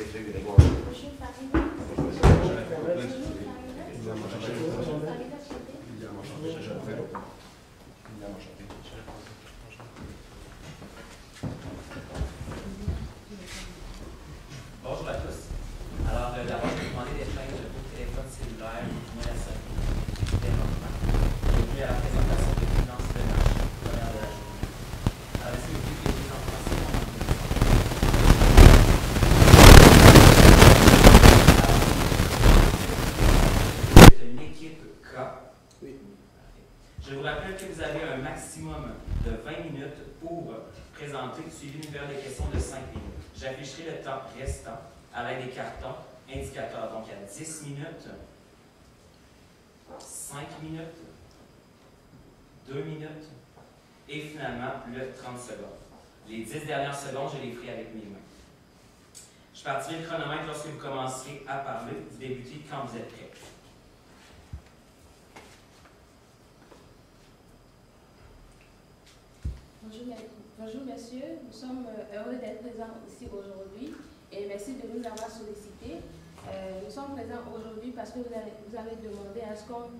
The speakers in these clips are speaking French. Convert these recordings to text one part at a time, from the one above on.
secret Grégoire. Bonjour Farida. Bonjour à tous. Alors, d'abord, je vais vous demander d'éteindre vos téléphones cellulaires, moins la sonnerie, d'énormément. Bienvenue à la présentation des finances de marché, première de la journée. Alors, est-ce que vous pouvez les en français ou en anglais? C'est une équipe K. Oui. Je vous rappelle que vous avez un maximum de 20 minutes pour présenter, suivi d'une période de questions de 5 minutes. J'afficherai le temps restant à l'aide des cartons indicateurs. Donc, il y a 10 minutes, 5 minutes, 2 minutes et finalement le 30 secondes. Les 10 dernières secondes, je les ferai avec mes mains. Je partirai le chronomètre lorsque vous commencerez à parler. Vous débutez quand vous êtes prêts. Bonjour messieurs, nous sommes heureux d'être présents ici aujourd'hui et merci de nous avoir sollicités. Nous sommes présents aujourd'hui parce que vous avez demandé à ce qu'on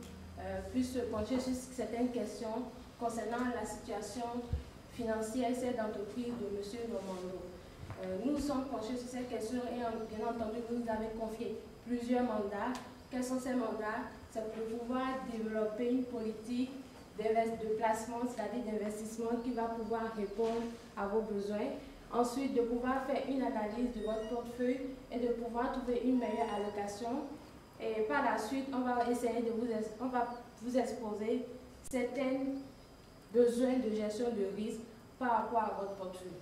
puisse se pencher sur certaines questions concernant la situation financière et celle d'entreprise de M. Normando. Nous nous sommes penchés sur ces questions et bien entendu vous nous avez confié plusieurs mandats. Quels sont ces mandats? C'est pour pouvoir développer une politique de placement, c'est-à-dire d'investissement qui va pouvoir répondre à vos besoins. Ensuite, de pouvoir faire une analyse de votre portefeuille et de pouvoir trouver une meilleure allocation. Et par la suite, on va essayer de vous exposer certains besoins de gestion de risque par rapport à votre portefeuille.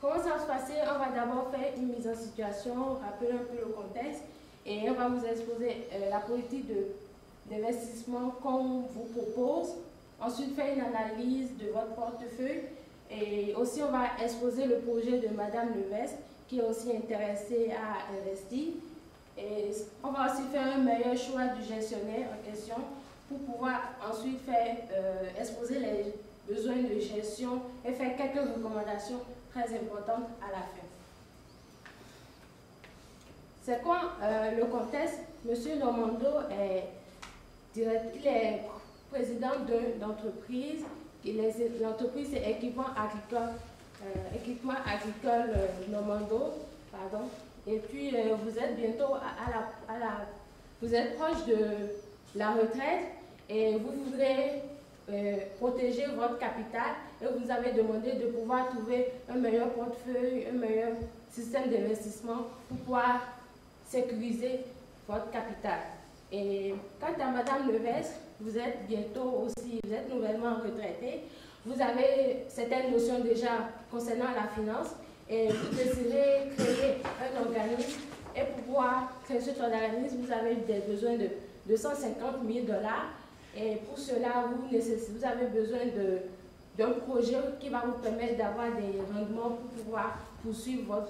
Comment ça va se passer? On va d'abord faire une mise en situation, rappeler un peu le contexte et on va vous exposer la politique d'investissement qu'on vous propose. Ensuite, faire une analyse de votre portefeuille et aussi on va exposer le projet de Madame Levesque qui est aussi intéressée à investir. Et on va aussi faire un meilleur choix du gestionnaire en question pour pouvoir ensuite faire exposer les besoins de gestion et faire quelques recommandations très importantes à la fin. C'est quoi le contexte? Monsieur Normando il est président d'entreprise. L'entreprise c'est Équipement agricole Normando. Pardon. Et puis vous êtes bientôt vous êtes proche de la retraite et vous voudrez protéger votre capital et vous avez demandé de pouvoir trouver un meilleur portefeuille, un meilleur système d'investissement pour pouvoir sécuriser votre capital. Et quant à Madame Levesque, vous êtes nouvellement retraitée, vous avez certaines notions déjà concernant la finance et vous désirez créer un organisme et pour pouvoir créer cet organisme, vous avez des besoins de 250 000 $. Et pour cela, vous avez besoin d'un projet qui va vous permettre d'avoir des rendements pour pouvoir poursuivre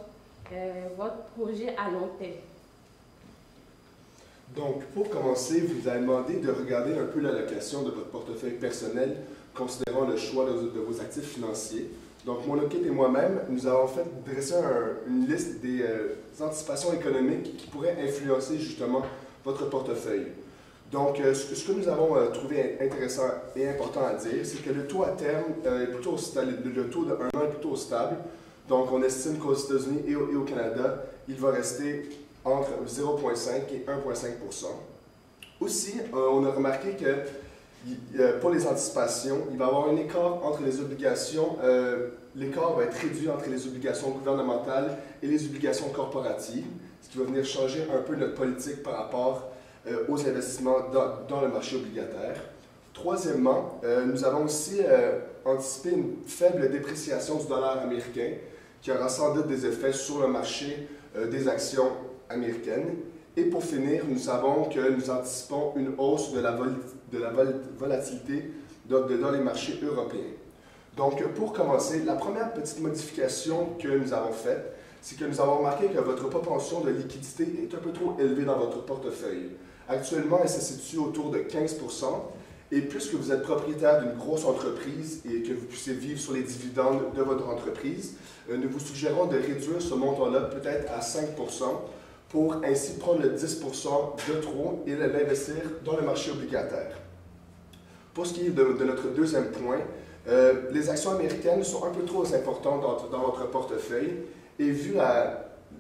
votre projet à long terme. Donc, pour commencer, vous avez demandé de regarder un peu l'allocation de votre portefeuille personnel, considérant le choix de vos actifs financiers. Donc, mon équipe et moi-même, nous avons fait dresser une liste des anticipations économiques qui pourraient influencer justement votre portefeuille. Donc, ce que nous avons trouvé intéressant et important à dire, c'est que le taux à terme est plutôt stable, le taux de 1 an est plutôt stable. Donc, on estime qu'aux États-Unis et au Canada, il va rester entre 0,5 et 1,5 %. Aussi, on a remarqué que pour les anticipations, il va y avoir un écart entre les obligations, l'écart va être réduit entre les obligations gouvernementales et les obligations corporatives, ce qui va venir changer un peu notre politique par rapport aux investissements dans le marché obligataire. Troisièmement, nous avons aussi anticipé une faible dépréciation du dollar américain qui aura sans doute des effets sur le marché des actions américaines. Et pour finir, nous savons que nous anticipons une hausse de la volatilité dans les marchés européens. Donc, pour commencer, la première petite modification que nous avons faite, c'est que nous avons remarqué que votre propension de liquidité est un peu trop élevée dans votre portefeuille. Actuellement, elle se situe autour de 15 % Et puisque vous êtes propriétaire d'une grosse entreprise et que vous puissiez vivre sur les dividendes de votre entreprise, nous vous suggérons de réduire ce montant-là peut-être à 5 pour ainsi prendre le 10 de trop et l'investir dans le marché obligataire. Pour ce qui est de notre deuxième point, les actions américaines sont un peu trop importantes dans votre portefeuille et vu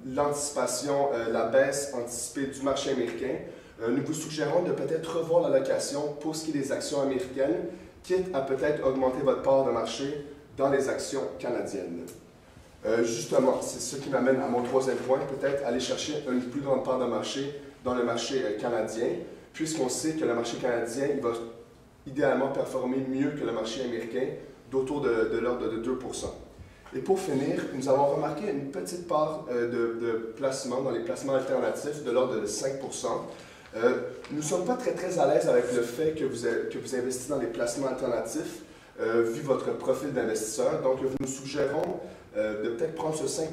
l'anticipation, la baisse anticipée du marché américain, nous vous suggérons de peut-être revoir l'allocation pour ce qui est des actions américaines, quitte à peut-être augmenter votre part de marché dans les actions canadiennes. Justement, c'est ce qui m'amène à mon troisième point, peut-être aller chercher une plus grande part de marché dans le marché canadien, puisqu'on sait que le marché canadien il va idéalement performer mieux que le marché américain, d'autour de l'ordre de 2 Et pour finir, nous avons remarqué une petite part de placement dans les placements alternatifs de l'ordre de 5 nous ne sommes pas très à l'aise avec le fait que vous investissez dans les placements alternatifs, vu votre profil d'investisseur. Donc, nous suggérons de peut-être prendre ce 5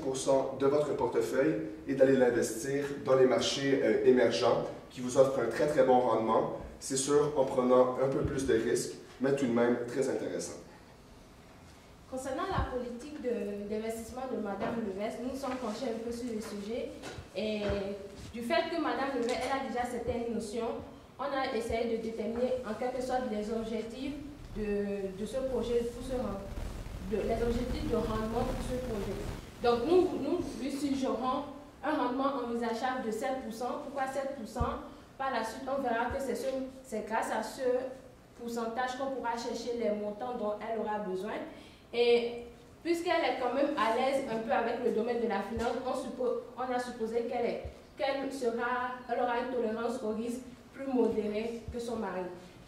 de votre portefeuille et d'aller l'investir dans les marchés émergents qui vous offrent un très bon rendement. C'est sûr, en prenant un peu plus de risques, mais tout de même très intéressant. Concernant la politique d'investissement de Mme Levesque, nous nous sommes penchés un peu sur le sujet et du fait que Mme Levesque elle a déjà certaines notions, on a essayé de déterminer en quelque sorte les objectifs de ce projet, les objectifs de rendement pour ce projet. Donc nous lui suggérons un rendement envisageable de 7 Pourquoi 7 Par la suite, on verra que c'est grâce à ce pourcentage qu'on pourra chercher les montants dont elle aura besoin. Et puisqu'elle est quand même à l'aise un peu avec le domaine de la finance, on a supposé qu'elle aura une tolérance au risque plus modérée que son mari.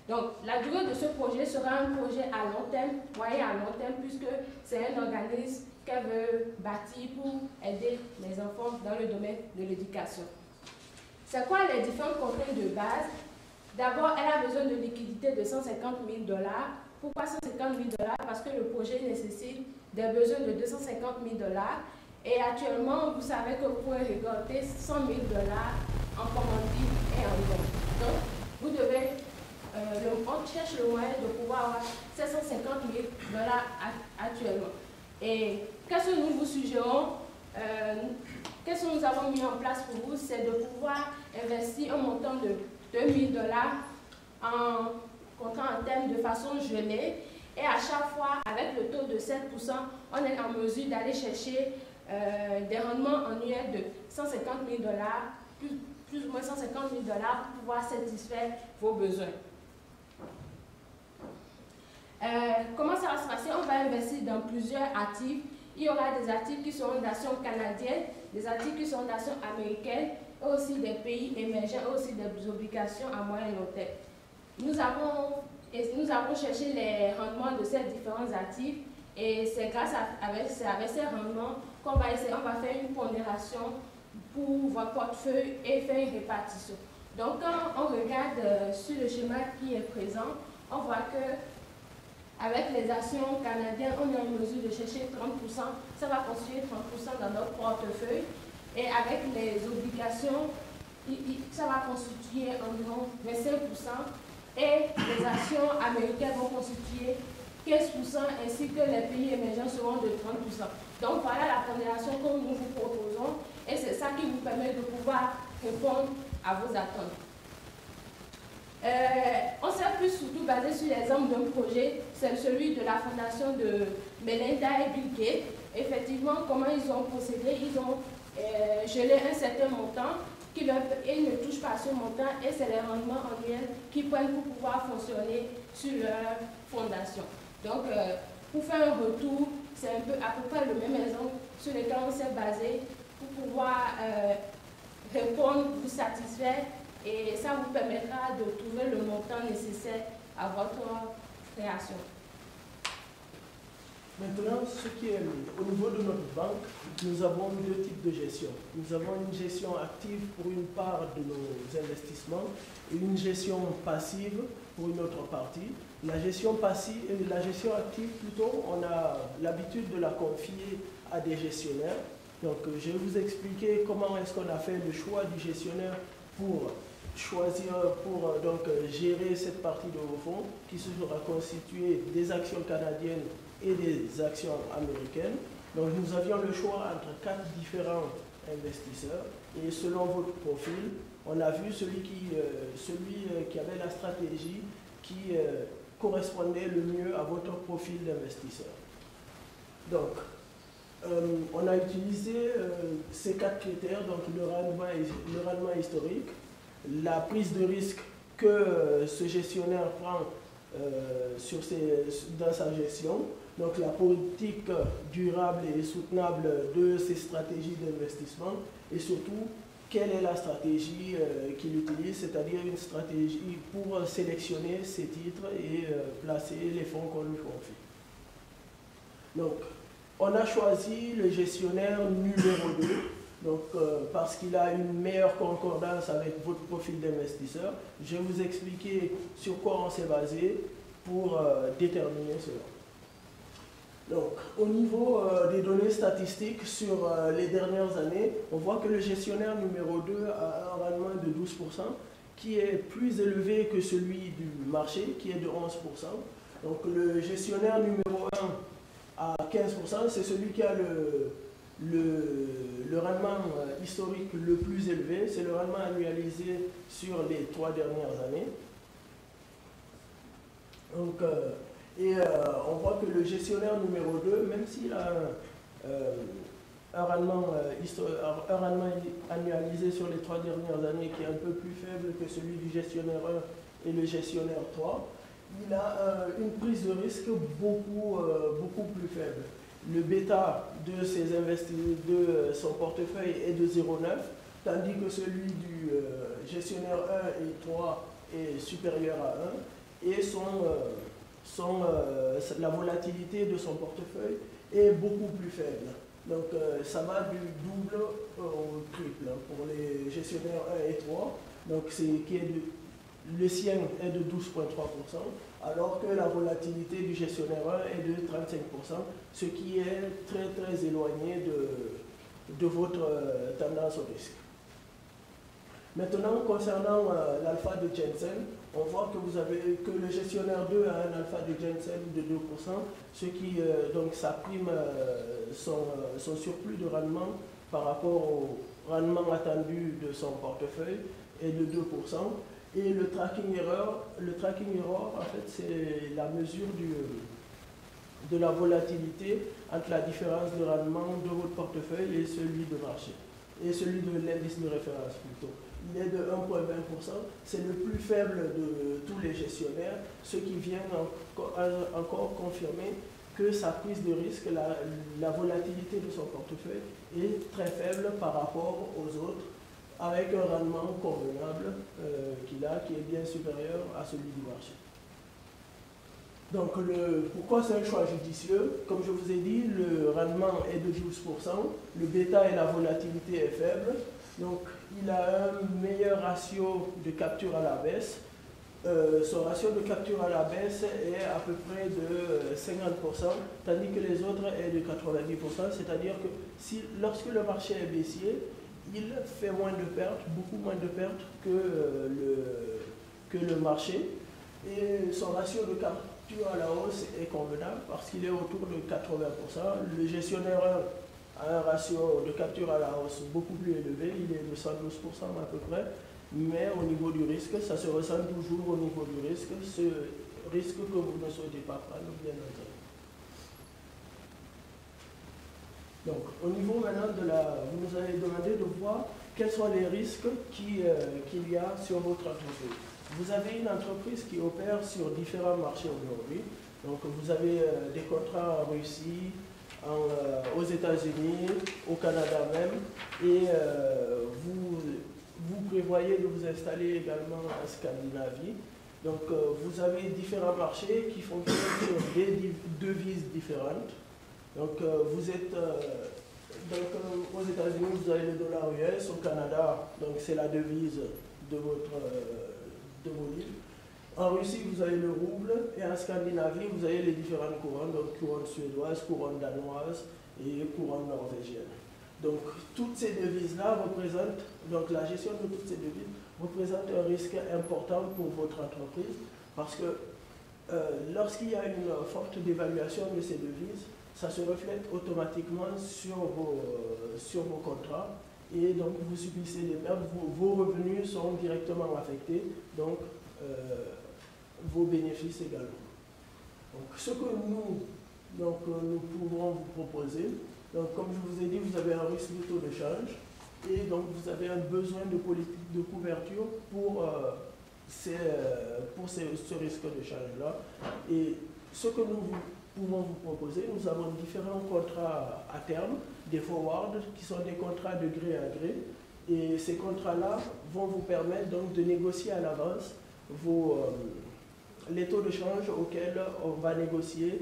Donc, la durée de ce projet sera un projet à long terme, moyen à long terme, puisque c'est un organisme qu'elle veut bâtir pour aider les enfants dans le domaine de l'éducation. C'est quoi les différentes contraintes de base? D'abord, elle a besoin de liquidité de 150 000 $. Pourquoi 150 000 $? Parce que le projet nécessite des besoins de 250 000 $. Et actuellement, vous savez que vous pouvez récolter 100 000 $ en commandite et en don. Donc, vous devez, on cherche le moyen de pouvoir avoir 750 000 $ actuellement. Et qu'est-ce que nous vous suggérons? Qu'est-ce que nous avons mis en place pour vous? C'est de pouvoir investir un montant de 2 000 $ en comptant en termes de façon gelée. Et à chaque fois, avec le taux de 7 %, on est en mesure d'aller chercher des rendements annuels de 150 000 $, plus ou moins 150 000 $ pour pouvoir satisfaire vos besoins. Comment ça va se passer? On va investir dans plusieurs actifs. Il y aura des actifs qui seront d'actions canadiennes, des actifs qui seront d'actions américaines, et aussi des pays émergents, et aussi des obligations à moyen et long terme. Nous avons cherché les rendements de ces différents actifs et c'est avec ces rendements qu'on va essayer, on va faire une pondération pour votre portefeuille et faire une répartition. Donc quand on regarde sur le schéma qui est présent, on voit que avec les actions canadiennes, on est en mesure de chercher 30%, ça va constituer 30% dans notre portefeuille. Et avec les obligations, ça va constituer environ 25%. Et les actions américaines vont constituer 15%, ainsi que les pays émergents seront de 30%. Donc voilà la pondération que nous vous proposons, et c'est ça qui vous permet de pouvoir répondre à vos attentes. On s'est plus surtout basé sur l'exemple d'un projet, c'est celui de la fondation de Melinda et Bill Gates. Effectivement, comment ils ont procédé, ils ont gelé un certain montant et ils ne touchent pas à ce montant, et c'est les rendements annuels qu'ils prennent pour pouvoir fonctionner sur leur fondation. Donc, pour faire un retour, c'est un peu à peu près le même exemple sur lequel on s'est basé pour pouvoir répondre, vous satisfaire, et ça vous permettra de trouver le montant nécessaire à votre création. Maintenant, ce qui est au niveau de notre banque, nous avons deux types de gestion. Nous avons une gestion active pour une part de nos investissements et une gestion passive pour une autre partie. La gestion passive et la gestion active, plutôt, on a l'habitude de la confier à des gestionnaires. Donc, je vais vous expliquer comment est-ce qu'on a fait le choix du gestionnaire pour choisir pour gérer cette partie de vos fonds qui sera constituée des actions canadiennes et des actions américaines. Donc nous avions le choix entre 4 différents investisseurs et selon votre profil, on a vu celui qui avait la stratégie qui correspondait le mieux à votre profil d'investisseur. Donc, on a utilisé ces 4 critères, donc le rendement historique, la prise de risque que ce gestionnaire prend dans sa gestion, donc la politique durable et soutenable de ses stratégies d'investissement et surtout quelle est la stratégie qu'il utilise, c'est-à-dire une stratégie pour sélectionner ses titres et placer les fonds qu'on lui confie. Donc, on a choisi le gestionnaire numéro 2, donc, parce qu'il a une meilleure concordance avec votre profil d'investisseur. Je vais vous expliquer sur quoi on s'est basé pour déterminer cela. Donc, au niveau des données statistiques sur les dernières années, on voit que le gestionnaire numéro 2 a un rendement de 12%, qui est plus élevé que celui du marché, qui est de 11%. Donc, le gestionnaire numéro 1 à 15%, c'est celui qui a le rendement historique le plus élevé, c'est le rendement annualisé sur les 3 dernières années. Donc, on voit que le gestionnaire numéro 2, même s'il a un rendement annualisé sur les 3 dernières années qui est un peu plus faible que celui du gestionnaire 1 et le gestionnaire 3, il a une prise de risque beaucoup plus faible. Le bêta de son portefeuille est de 0,9, tandis que celui du gestionnaire 1 et 3 est supérieur à 1, et la volatilité de son portefeuille est beaucoup plus faible. Donc ça va du double au triple pour les gestionnaires 1 et 3. Donc le sien est de 12,3%, alors que la volatilité du gestionnaire 1 est de 35%, ce qui est très éloigné de votre tendance au risque. Maintenant, concernant l'alpha de Jensen, on voit que le gestionnaire 2 a un alpha de Jensen de 2%, ce qui donc ça prime son surplus de rendement par rapport au rendement attendu de son portefeuille est de 2%. Et le tracking error, en fait, c'est la mesure de la volatilité entre la différence de rendement de votre portefeuille et celui de marché, et celui de l'indice de référence plutôt. Il est de 1,20%, c'est le plus faible de tous les gestionnaires, ce qui vient encore confirmer que sa prise de risque, la volatilité de son portefeuille est très faible par rapport aux autres, avec un rendement convenable qu'il a, qui est bien supérieur à celui du marché. Donc, pourquoi c'est un choix judicieux? Comme je vous ai dit, le rendement est de 12%, le bêta et la volatilité est faible, donc il a un meilleur ratio de capture à la baisse. Son ratio de capture à la baisse est à peu près de 50%, tandis que les autres est de 90%, c'est-à-dire que lorsque le marché est baissier, il fait moins de pertes, beaucoup moins de pertes que le marché. Et son ratio de capture à la hausse est convenable parce qu'il est autour de 80%. Le gestionnaire 1 a un ratio de capture à la hausse beaucoup plus élevé, il est de 112% à peu près. Mais au niveau du risque, ça se ressent toujours au niveau du risque, ce risque que vous ne souhaitez pas prendre, bien entendu. Donc, au niveau maintenant vous nous avez demandé de voir quels sont les risques qu'il y a sur votre entreprise. Vous avez une entreprise qui opère sur différents marchés aujourd'hui. Donc, vous avez des contrats en Russie, aux États-Unis, au Canada même, et vous prévoyez de vous installer également en Scandinavie. Donc, vous avez différents marchés qui fonctionnent sur des devises différentes. Donc, vous êtes aux États-Unis, vous avez le dollar US, au Canada, donc c'est la devise de vos livres. En Russie, vous avez le rouble, et en Scandinavie, vous avez les différentes couronnes, donc couronne suédoise, couronne danoise et couronne norvégienne. Donc toutes ces devises-là représentent, donc la gestion de toutes ces devises représente un risque important pour votre entreprise parce que lorsqu'il y a une forte dévaluation de ces devises, ça se reflète automatiquement sur vos contrats et donc vous subissez des pertes, vos revenus sont directement affectés, donc vos bénéfices également. Donc ce que nous pouvons vous proposer, donc comme je vous ai dit, vous avez un risque de taux de change et donc vous avez un besoin de politique de couverture pour ce risque de change-là. Et ce que nous pouvons vous proposer, nous avons différents contrats à terme, des forwards qui sont des contrats de gré à gré. Et ces contrats-là vont vous permettre donc de négocier à l'avance les taux de change auxquels on va négocier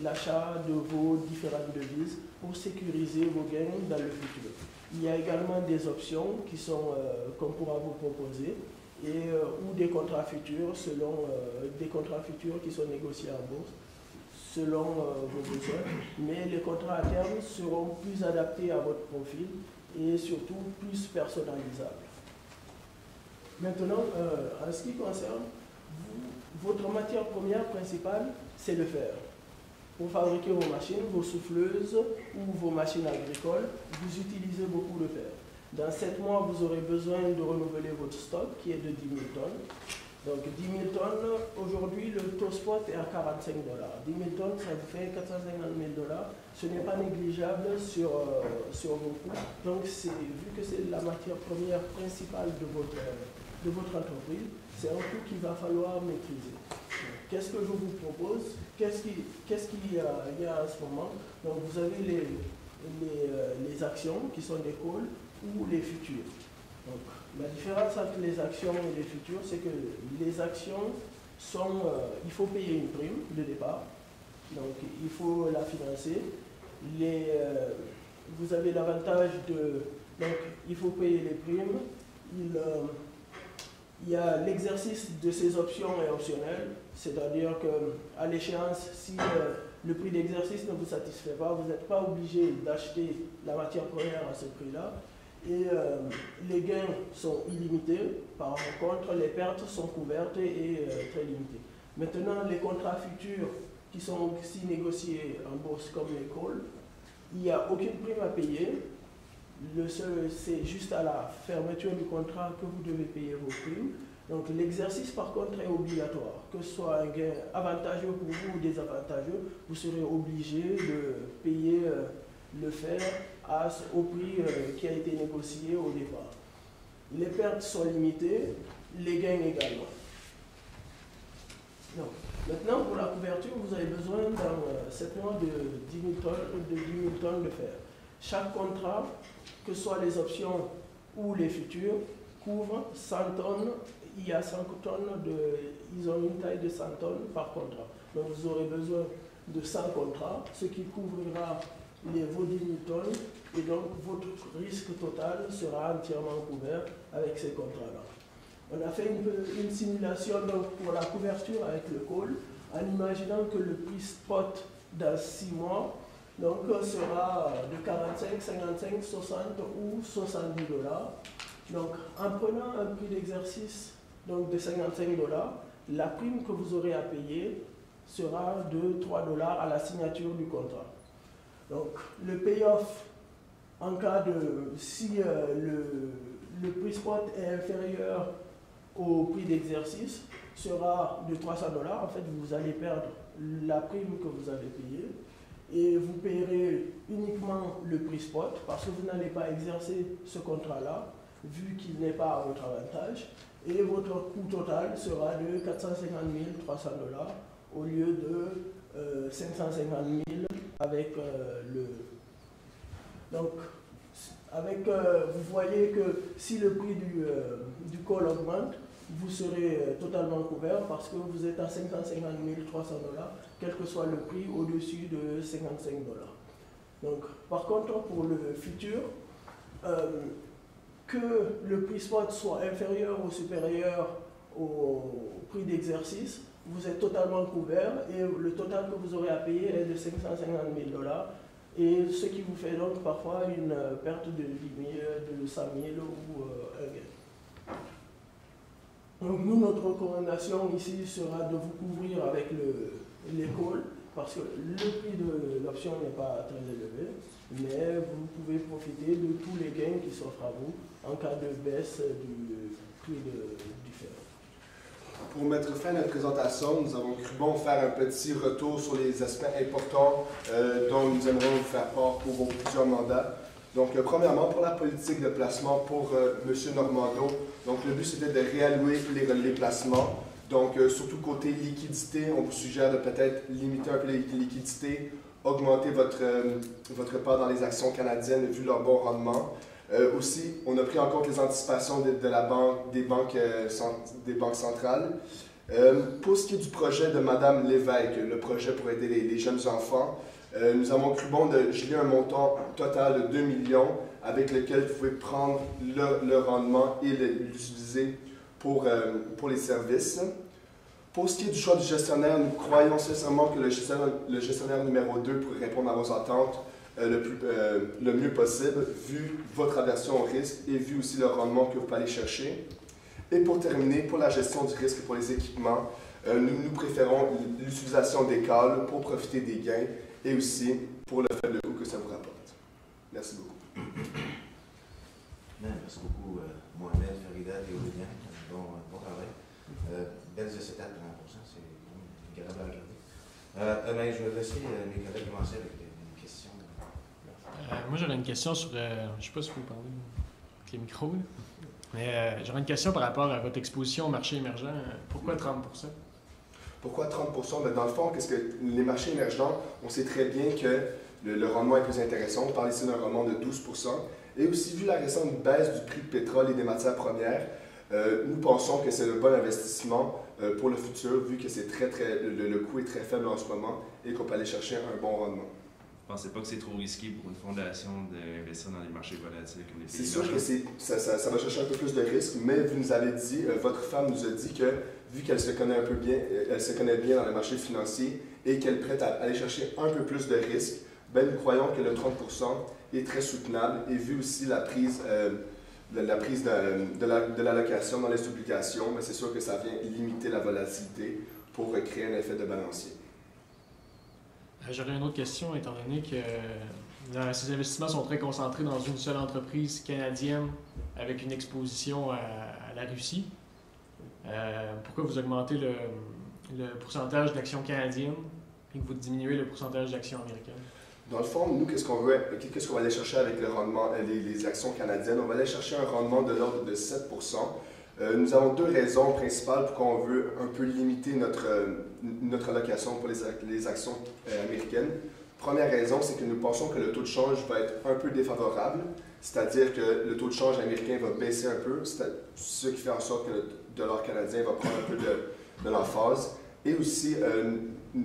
l'achat de vos différentes devises pour sécuriser vos gains dans le futur. Il y a également des options qu'on pourra vous proposer ou des contrats futurs des contrats futurs qui sont négociés en bourse selon vos besoins, mais les contrats à terme seront plus adaptés à votre profil et surtout plus personnalisables. Maintenant, en ce qui concerne votre matière première principale, c'est le fer. Pour fabriquer vos machines, vos souffleuses ou vos machines agricoles, vous utilisez beaucoup de fer. Dans 7 mois, vous aurez besoin de renouveler votre stock qui est de 10 000 tonnes. Donc 10 000 tonnes, aujourd'hui le taux spot est à 45 $. 10 000 tonnes, ça vous fait 450 000 $. Ce n'est pas négligeable sur vos coûts. Donc vu que c'est la matière première principale de votre entreprise, c'est un coût qu'il va falloir maîtriser. Qu'est-ce que je vous propose? Qu'est-ce qu'il y a en ce moment? Donc vous avez les actions qui sont des calls ou les futurs. Donc, la différence entre les actions et les futurs, c'est que les actions il faut payer une prime de départ, donc il faut la financer. Vous avez l'avantage donc il faut payer les primes. Il y a l'exercice de ces options est optionnel, c'est-à-dire qu'à l'échéance, si le prix d'exercice ne vous satisfait pas, vous n'êtes pas obligé d'acheter la matière première à ce prix-là. Et les gains sont illimités, par contre les pertes sont couvertes et très limitées. Maintenant, les contrats futurs qui sont aussi négociés en bourse comme les calls, il n'y a aucune prime à payer. C'est juste à la fermeture du contrat que vous devez payer vos primes. Donc l'exercice par contre est obligatoire. Que ce soit un gain avantageux pour vous ou désavantageux, vous serez obligé de payer le fer au prix qui a été négocié au départ. Les pertes sont limitées, les gains également. Donc, maintenant, pour la couverture, vous avez besoin dans 7 mois de 10 000 tonnes de fer. Chaque contrat, que ce soit les options ou les futurs, couvre 100 tonnes. Il y a 100 tonnes ils ont une taille de 100 tonnes par contrat. Donc vous aurez besoin de 100 contrats, ce qui couvrira vos 10 000 tonnes, et donc votre risque total sera entièrement couvert avec ces contrats-là. On a fait une simulation donc, pour la couverture avec le call, en imaginant que le prix spot dans 6 mois donc, sera de 45, 55, 60 ou 70 $. Donc en prenant un prix d'exercice de 55 $, la prime que vous aurez à payer sera de 3 $ à la signature du contrat. Donc le payoff, en cas si le prix spot est inférieur au prix d'exercice, sera de 300 $. En fait, vous allez perdre la prime que vous avez payée et vous payerez uniquement le prix spot parce que vous n'allez pas exercer ce contrat-là vu qu'il n'est pas à votre avantage, et votre coût total sera de 450 300 $ au lieu de 550 000 avec Donc, vous voyez que si le prix du call augmente, vous serez totalement couvert parce que vous êtes à 55 300 $, quel que soit le prix au-dessus de 55 $. Donc, par contre, pour le futur, que le prix spot soit inférieur ou supérieur au prix d'exercice, vous êtes totalement couvert et le total que vous aurez à payer est de 550 000 $. et ce qui vous fait donc parfois une perte de 10 000, de 100 000 ou un gain. Donc nous, notre recommandation ici sera de vous couvrir avec l'école, parce que le prix de l'option n'est pas très élevé, mais vous pouvez profiter de tous les gains qui s'offrent à vous en cas de baisse du prix du fer. Pour mettre fin à notre présentation, nous avons cru bon faire un petit retour sur les aspects importants dont nous aimerions vous faire part pour vos futurs mandats. Donc, premièrement, pour la politique de placement pour M. Normando, donc le but c'était de réallouer les placements. Donc, surtout côté liquidité, on vous suggère de peut-être limiter un peu les liquidités, augmenter votre part dans les actions canadiennes vu leur bon rendement. Aussi, on a pris en compte les anticipations des banques centrales. Pour ce qui est du projet de Mme Lévesque, le projet pour aider les jeunes enfants, nous avons cru bon de geler un montant total de 2 millions avec lequel vous pouvez prendre le rendement et l'utiliser pour les services. Pour ce qui est du choix du gestionnaire, nous croyons sincèrement que le gestionnaire numéro 2 pourrait répondre à vos attentes le mieux possible, vu votre aversion au risque et vu aussi le rendement que vous pouvez aller chercher. Et pour terminer, pour la gestion du risque pour les équipements, nous préférons l'utilisation des câbles pour profiter des gains et aussi pour le faible coût que ça vous rapporte. Merci beaucoup. Merci beaucoup, Mohamed, Farida et Aurélien. Bon travail. Belles étapes à 30%, c'est agréable à regarder. Je vais laisser mes collègues commencer avec des questions. Moi, j'aurais une question sur. Je ne sais pas si vous parlez avec les micros, là. Mais j'aurais une question par rapport à votre exposition au marché émergent. Pourquoi 30%? Pourquoi 30%? Bien, dans le fond, qu'est-ce que les marchés émergents, on sait très bien que le rendement est plus intéressant. On parle ici d'un rendement de 12%. Et aussi, vu la récente baisse du prix du pétrole et des matières premières, nous pensons que c'est le bon investissement pour le futur, vu que le coût est très faible en ce moment et qu'on peut aller chercher un bon rendement. Vous ne pensez pas que c'est trop risqué pour une fondation d'investir dans les marchés volatiles comme les pays? C'est sûr que ça va chercher un peu plus de risques, mais vous nous avez dit, votre femme nous a dit que, vu qu'elle se connaît un peu bien, elle se connaît bien dans les marchés financiers et qu'elle est prête à aller chercher un peu plus de risques, ben nous croyons que le 30% est très soutenable et vu aussi la prise de l'allocation dans les obligations, mais c'est sûr que ça vient limiter la volatilité pour créer un effet de balancier. J'aurais une autre question, étant donné que ces investissements sont très concentrés dans une seule entreprise canadienne avec une exposition à la Russie. Pourquoi vous augmentez le pourcentage d'actions canadiennes et que vous diminuez le pourcentage d'actions américaines? Dans le fond, nous, qu'est-ce qu'on va aller chercher avec le rendement, les actions canadiennes? On va aller chercher un rendement de l'ordre de 7%. Nous avons deux raisons principales pour qu'on veut un peu limiter notre allocation pour les actions américaines. Première raison, c'est que nous pensons que le taux de change va être un peu défavorable, c'est-à-dire que le taux de change américain va baisser un peu, ce qui fait en sorte que le dollar canadien va prendre un peu de l'emphase. Et aussi,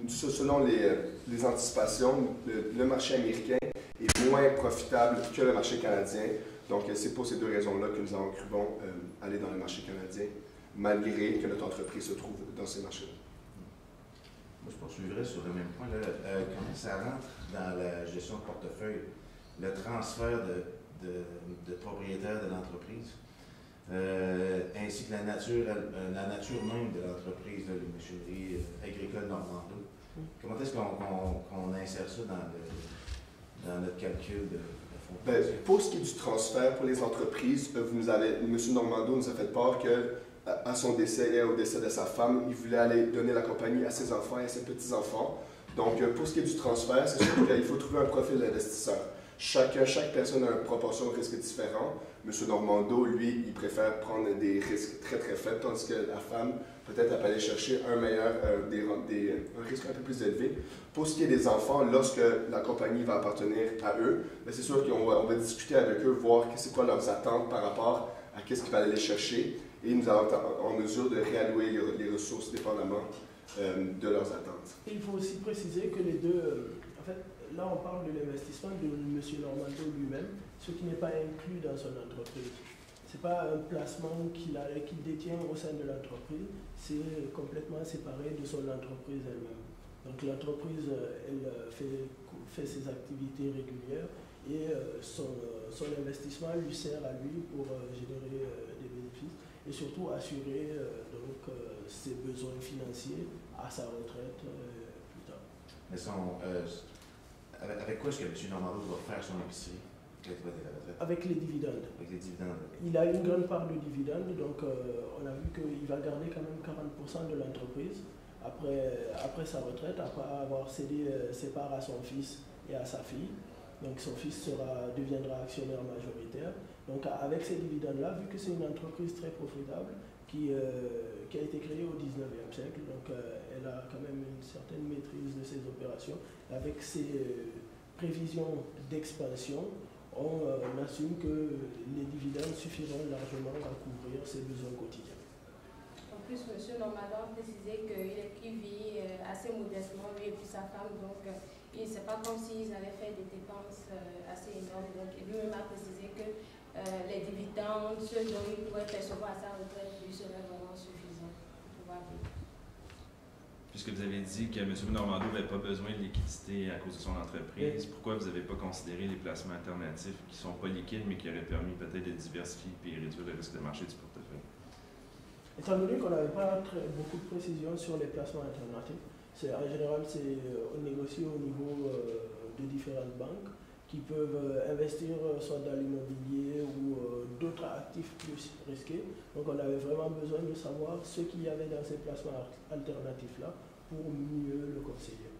selon les anticipations, le marché américain est moins profitable que le marché canadien. Donc, c'est pour ces deux raisons-là que nous avons cru bon aller dans le marché canadien, malgré que notre entreprise se trouve dans ces marchés-là. Moi, je poursuivrai sur le même point. Comment ça rentre dans la gestion de portefeuille, le transfert de propriétaire de l'entreprise, ainsi que la nature même de l'entreprise, de la machinerie agricole Normando. Comment est-ce qu'on insère ça dans notre calcul de fonds? Bien, pour ce qui est du transfert pour les entreprises, M. Normando nous a fait part que à son décès et au décès de sa femme, il voulait aller donner la compagnie à ses enfants et à ses petits-enfants. Donc, pour ce qui est du transfert, c'est sûr qu'il faut trouver un profil d'investisseur. Chaque personne a une proportion de risques différents. M. Normando, lui, il préfère prendre des risques très très faibles, tandis que la femme, peut-être, elle peut aller chercher un risque un peu plus élevé. Pour ce qui est des enfants, lorsque la compagnie va appartenir à eux, c'est sûr qu'on va discuter avec eux, voir c'est quoi leurs attentes par rapport à ce qu'ils veulent aller chercher. Et nous allons être en mesure de réallouer les ressources dépendamment de leurs attentes. Il faut aussi préciser que les deux, en fait, là on parle de l'investissement de M. Normando lui-même, ce qui n'est pas inclus dans son entreprise. Ce n'est pas un placement qu'il détient au sein de l'entreprise, c'est complètement séparé de son entreprise elle-même. Donc l'entreprise, elle fait fait ses activités régulières et son investissement lui sert à lui pour générer des bénéfices et surtout assurer ses besoins financiers à sa retraite plus tard. Mais avec quoi est-ce que M. Normando va faire son épicerie quand il va être à la retraite? Avec les dividendes. Avec les dividendes. Il a une grande part de dividendes, donc on a vu qu'il va garder quand même 40% de l'entreprise après sa retraite, après avoir cédé ses parts à son fils et à sa fille. Donc son fils deviendra actionnaire majoritaire. Donc avec ces dividendes-là, vu que c'est une entreprise très profitable qui a été créée au 19e siècle, donc elle a quand même une certaine maîtrise de ses opérations. Avec ses prévisions d'expansion, on assume que les dividendes suffiront largement à couvrir ses besoins quotidiens. En plus, M. Normando a précisé qu'il vit assez modestement, lui et puis sa femme, donc il ne sait pas comme s'ils avaient fait des dépenses assez énormes. Donc lui-même a précisé que les dividendes, ceux dont il pourrait percevoir à sa retraite, lui seraient vraiment suffisants pour pouvoir vivre. Puisque vous avez dit que M. Normando n'avait pas besoin de liquidité à cause de son entreprise, pourquoi vous n'avez pas considéré les placements alternatifs qui ne sont pas liquides mais qui auraient permis peut-être de diversifier et réduire le risque de marché du portefeuille? Étant donné qu'on n'avait pas beaucoup de précisions sur les placements alternatifs, en général, on négocie au niveau de différentes banques qui peuvent investir soit dans l'immobilier ou d'autres actifs plus risqués. Donc on avait vraiment besoin de savoir ce qu'il y avait dans ces placements alternatifs-là pour mieux le conseiller.